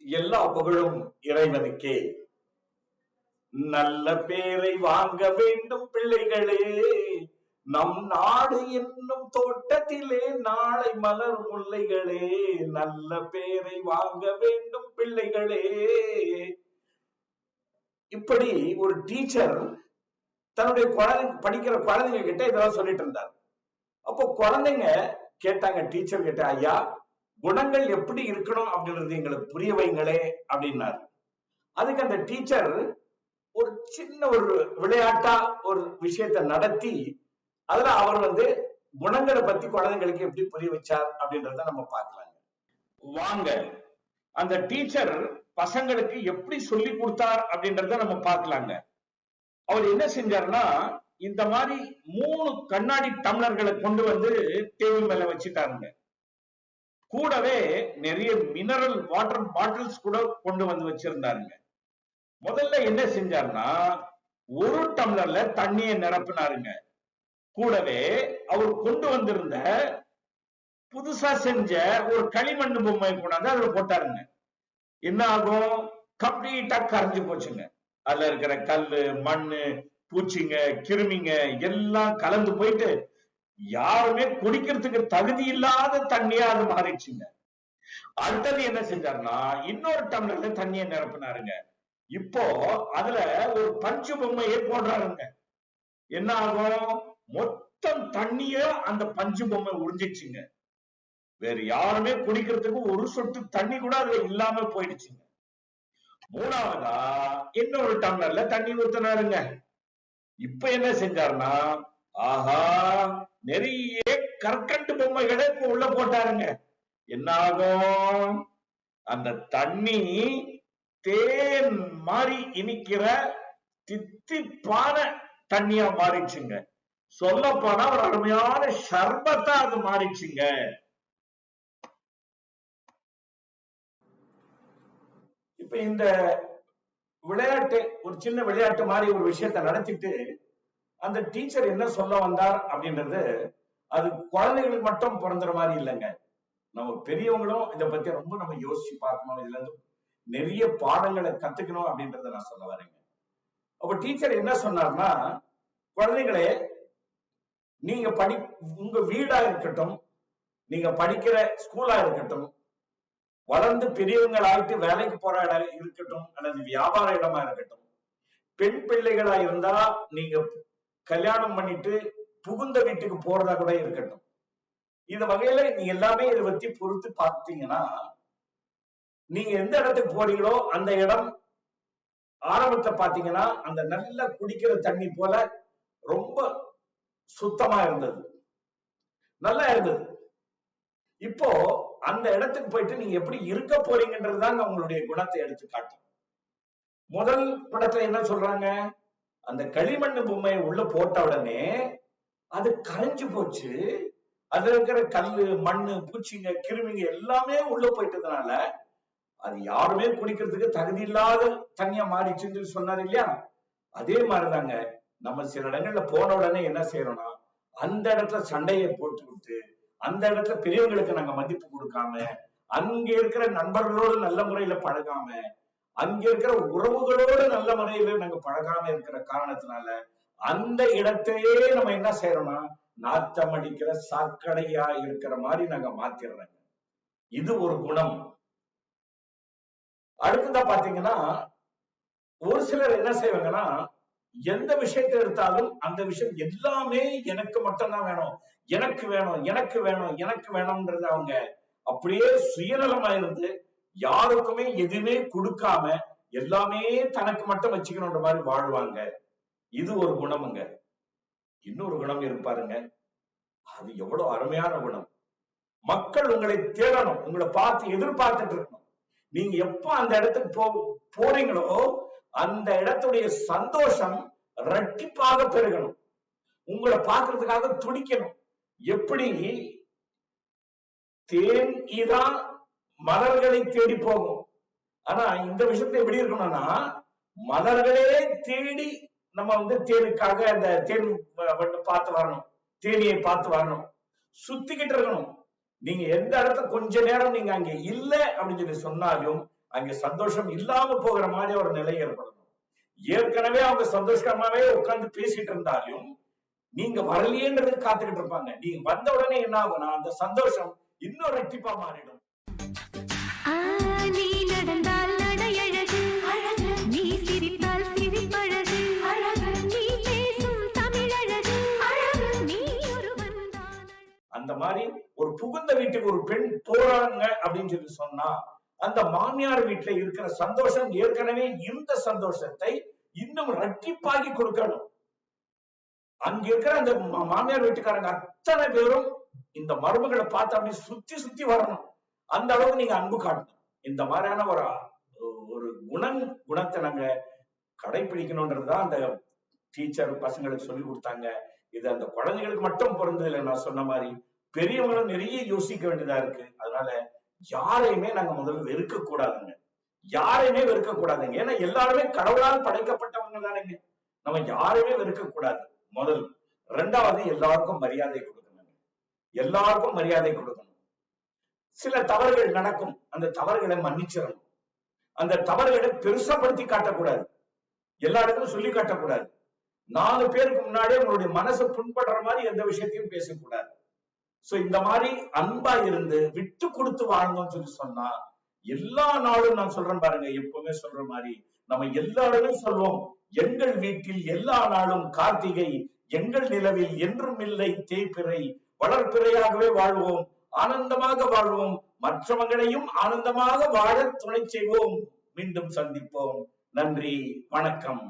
எல்லா புகழும் இறைவனுக்கே. நல்ல பேரை வாங்க வேண்டும் பிள்ளைகளே, நம் நாடு என்னும் தோட்டத்திலே நாளை மலர் முல்லைகளே. நல்ல பேரை வாங்க வேண்டும் பிள்ளைகளே. இப்படி ஒரு டீச்சர் தன்னுடைய படிக்கிற குழந்தைங்க கிட்ட இதெல்லாம் சொல்லிட்டு இருந்தார். அப்போ குழந்தைங்க கேட்டாங்க டீச்சர் கிட்ட, ஐயா குணங்கள் எப்படி இருக்கணும் அப்படின்றது எங்களுக்கு புரிய வைங்களே அப்படின்னாரு. அதுக்கு அந்த டீச்சர் ஒரு சின்ன ஒரு விளையாட்டா ஒரு விஷயத்தை நடத்தி அதுல அவர் குணங்களை பத்தி குழந்தைங்களுக்கு எப்படி புரிய வச்சார் அப்படின்றத நம்ம பார்க்கலாங்க. வாங்க அந்த டீச்சர் பசங்களுக்கு எப்படி சொல்லி கொடுத்தார் அப்படின்றத நம்ம பார்க்கலாங்க. அவர் என்ன செஞ்சாருன்னா, இந்த மாதிரி 3 கண்ணாடி டம்ளர்களை கொண்டு வந்து டேபிள் மேல வச்சுட்டாருங்க. கூடவே நிறைய மினரல் வாட்டர் பாட்டில்ஸ் கூட கொண்டு வந்து வச்சிருந்தாருங்க. முதல்ல என்ன செஞ்சாருன்னா, ஒரு டம்ளர்ல தண்ணியை நிரப்பினாருங்க. கூடவே அவர் கொண்டு வந்திருந்த புதுசா செஞ்ச ஒரு களிமண் பொம்மை கொண்டாந்து அதுல போட்டாருங்க. என்ன ஆகும்? கம்ப்ளீட்டா கரைஞ்சு போச்சுங்க. அதுல இருக்கிற கல்லு, மண்ணு, பூச்சிங்க, கிருமிங்க எல்லாம் கலந்து போயிட்டு யாருமே குடிக்கிறதுக்கு தகுதி இல்லாத தண்ணியா அது மாறிடுச்சுங்க. அடுத்தது என்ன செஞ்சாருன்னா, இன்னொரு டம்ளர்ல தண்ணியை நிரப்பினாருங்க. இப்போ அதுல ஒரு பஞ்சு பொம்மையே போடுறாருங்க. என்ன ஆகும்? மொத்தம் தண்ணியும் அந்த பஞ்சு பொம்மை உறிஞ்சிச்சுங்க. வேற யாருமே குடிக்கிறதுக்கு ஒரு சொட்டு தண்ணி கூட அதுல இல்லாம போயிடுச்சுங்க. மூணாவதா இன்னொரு டம்ளர்ல தண்ணி ஊத்தினாருங்க. இப்ப என்ன செஞ்சாருன்னா, ஆஹா நிறைய கற்கண்டு பொம்மைகளை இப்ப உள்ள போட்டாருங்க. என்ன ஆகும்? அந்த தண்ணி தேன் மாதிரி இனிக்கிற தித்திப்பான தண்ணியா மாறிச்சுங்க. சொல்ல போனா ஒரு அருமையான ஷர்பத்தா அது மாறிச்சுங்க. இப்ப இந்த விளையாட்டு ஒரு சின்ன விளையாட்டு மாதிரி ஒரு விஷயத்தை நடத்திட்டு அந்த டீச்சர் என்ன சொல்ல வந்தார் அப்படின்றது அது குழந்தைகளுக்கு மட்டும் பிறந்துற மாதிரி இல்லைங்க. நம்ம பெரியவங்களும் இதை பத்தி ரொம்ப நம்ம யோசிச்சு பார்க்கணும். இதுல இருந்து நிறைய பாடங்களை கத்துக்கணும் அப்படின்றத நான் சொல்ல வரேங்க. அப்ப டீச்சர் என்ன சொன்னார்னா, குழந்தைகளே நீங்க உங்க வீடா இருக்கட்டும், நீங்க படிக்கிற ஸ்கூலா இருக்கட்டும், வளர்ந்து பெரியவங்கள் ஆகிட்டு வேலைக்கு போற இடம் இருக்கட்டும் அல்லது வியாபார இடமா இருக்கட்டும், பெண் பிள்ளைகளா இருந்தா நீங்க கல்யாணம் பண்ணிட்டு புகுந்த வீட்டுக்கு போறதா கூட இருக்கட்டும், இந்த வகையில நீங்க எல்லாமே இதை பத்தி பொறுத்து பார்த்தீங்கன்னா, நீங்க எந்த இடத்துக்கு போறீங்களோ அந்த இடம் ஆரம்பத்தை பாத்தீங்கன்னா அந்த நல்ல குடிக்கிற தண்ணி போல ரொம்ப சுத்தமா இருந்தது, நல்லா இருந்தது. இப்போ அந்த இடத்துக்கு போயிட்டு நீங்க எப்படி இருக்க போறீங்கன்றதுதான் உங்களுடைய குணத்தை எடுத்து காட்டும். முதல் படத்துல என்ன சொல்றாங்க? அந்த களிமண் பொம்மையை உள்ள போட்ட உடனே அது கரைஞ்சு போச்சு. அதுல இருக்கிற கல்லு, மண்ணு, பூச்சிங்க, கிருமிங்க எல்லாமே உள்ள போயிட்டதுனால அது யாருமே குடிக்கிறதுக்கு தகுதி இல்லாத தண்ணியா மாறிச்சுன்னு சொன்னாரு இல்லையா? அதே மாதிரிதாங்க நம்ம சில இடங்கள்ல போன உடனே என்ன செய்யறோம்னா, அந்த இடத்துல சண்டையை போட்டு விட்டு, அந்த இடத்துல பெரியவங்களுக்கு நாங்க மதிப்பு கொடுக்காம, அங்க இருக்கிற நண்பர்களோடு நல்ல முறையில பழகாம, அங்க இருக்கிற உறவுகளோடு நல்ல முறையில நாங்க பழகாம இருக்கிற காரணத்தினால அந்த இடத்தையே நம்ம என்ன செய்யறோம்னா, நாத்தம் அடிக்கிற சாக்கடையா இருக்கிற மாதிரி நாங்க மாத்திடுறோங்க. இது ஒரு குணம். அடுத்ததான் பாத்தீங்கன்னா, ஒரு சிலர் என்ன செய்வாங்கன்னா, எந்த விஷயத்தை எடுத்தாலும் அந்த விஷயம் எல்லாமே எனக்கு மட்டும்தான் வேணும், எனக்கு வேணும், எனக்கு வேணும், எனக்கு வேணும்ன்றது அவங்க அப்படியே சுயநலமா இருந்து யாருக்குமே எதுவுமே கொடுக்காம எல்லாமே தனக்கு மட்டும் வச்சுக்கணும்ன்ற மாதிரி வாழ்வாங்க. இது ஒரு குணமுங்க. இன்னொரு குணம் இருப்பாருங்க, அது எவ்வளவு அருமையான குணம். மக்கள் உங்களை தேடணும், உங்களை பார்த்து எதிர்பார்த்துட்டு இருக்கணும். நீங்க எப்ப அந்த இடத்துக்கு போறீங்களோ அந்த இடத்துடைய சந்தோஷம் இரட்டிப்பாக பெருகணும், உங்களை பார்க்கறதுக்காக துடிக்கணும். எப்படி தேன் ஈரா மலர்களை தேடி போகும், ஆனா இந்த விஷயத்துல எப்படி இருக்கணும்னா, மலர்களே தேடி நம்ம தேனுக்காக அந்த தேன் பார்த்து வரணும், தேனியை பார்த்து வரணும், சுத்திக்கிட்டு இருக்கணும். நீங்க எந்த இடத்துல கொஞ்ச நேரம் நீங்க அங்க இல்லை அப்படின்னு சொல்லி சொன்னாலும் அங்க சந்தோஷம் இல்லாம போகிற மாதிரி ஒரு நிலை ஏற்படணும். ஏற்கனவே அவங்க சந்தோஷமாவே உட்கார்ந்து பேசிட்டு இருந்தாலும் நீங்க வரலையேன்றது காத்துக்கிட்டு இருப்பாங்க. நீங்க வந்த உடனே என்ன ஆகும்னா அந்த சந்தோஷம் இன்னும் ரெட்டிப்பா மாறிடும். நீ நடந்தால் நடையழகு, நீ சிரித்தால் சிரிப்பழகு, நீ பேசும் தமிழழகு, நீ ஒருவன் தான். அந்த மாதிரி ஒரு புகுந்த வீட்டுக்கு ஒரு பெண் போறாங்க அப்படின்னு சொல்லி சொன்னா அந்த மாமியார் வீட்டுல இருக்கிற சந்தோஷம் ஏற்கனவே இருந்த சந்தோஷத்தை இன்னும் ரெட்டிப்பாக்கி கொடுக்கணும். அங்க இருக்கிற அந்த மாமியார் வீட்டுக்காரங்க அத்தனை பேரும் இந்த மருமகளை பார்த்து அப்படி சுத்தி சுத்தி வரணும். அந்த அளவுக்கு நீங்க அன்பு காட்டணும். இந்த மாதிரியான ஒரு குணத்தை நாங்க கடைபிடிக்கணும்ன்றதுதான் அந்த டீச்சர் பசங்களுக்கு சொல்லி கொடுத்தாங்க. இது அந்த குழந்தைகளுக்கு மட்டும் பொருந்ததில்லை. நான் சொன்ன மாதிரி பெரியவங்களும் நிறைய யோசிக்க வேண்டியதா இருக்கு. அதனால யாரையுமே நாங்க முதல்ல வெறுக்க கூடாதுங்க. யாரையுமே வெறுக்க கூடாதுங்க. ஏன்னா எல்லாருமே கடவுளால் படைக்கப்பட்டவங்க தானேங்க. நம்ம யாரையுமே வெறுக்க கூடாது முதல். ரெண்டாவது, எல்லாருக்கும் மரியாதை கொடுக்கணும். எல்லாருக்கும் மரியாதை கொடுக்கணும். சில தவறுகள் நடக்கும், அந்த தவறுகளை மன்னிச்சிடணும். அந்த தவறுகளை பெருசப்படுத்தி காட்டக்கூடாது, எல்லா இடத்துக்கும் சொல்லி காட்டக்கூடாது. 4 பேருக்கு முன்னாடியே உங்களுடைய மனசை புண்படுற மாதிரி எந்த விஷயத்தையும் பேசக்கூடாது. சோ இந்த மாதிரி அன்பா இருந்து விட்டு கொடுத்து வாழ்ந்தோம்னு சொல்லி சொன்னா எல்லா நாளும், நான் சொல்றேன் பாருங்க, எப்பவுமே சொல்ற மாதிரி நம்ம எல்லாருமே சொல்லுவோம், எங்கள் வீட்டில் எல்லா நாளும் கார்த்திகை, எங்கள் நிலவில் என்றும் இல்லை தேய்பிறை, வளர்ப்பிறையாகவே வாழ்வோம், ஆனந்தமாக வாழ்வோம், மற்றவங்களையும் ஆனந்தமாக வாழ துணை செய்வோம். மீண்டும் சந்திப்போம். நன்றி, வணக்கம்.